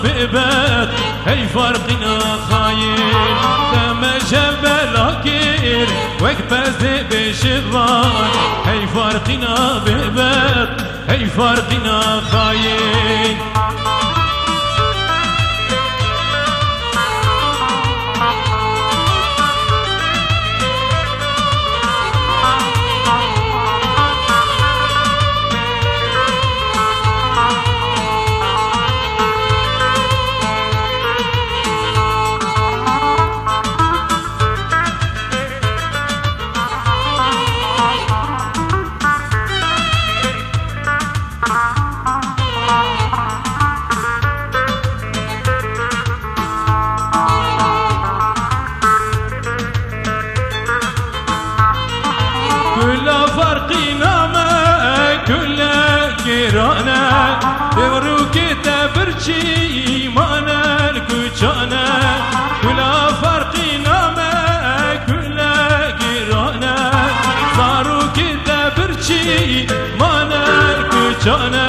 ببات هي فرقنا خاين دم جبل كير وكبز بشران هي فرقنا ببات هي فرقنا خاين دروك تبرشي مانا الكوشانا كلا فرقنا ما كلا قرانا صاروك تبرشي مانا الكوشانا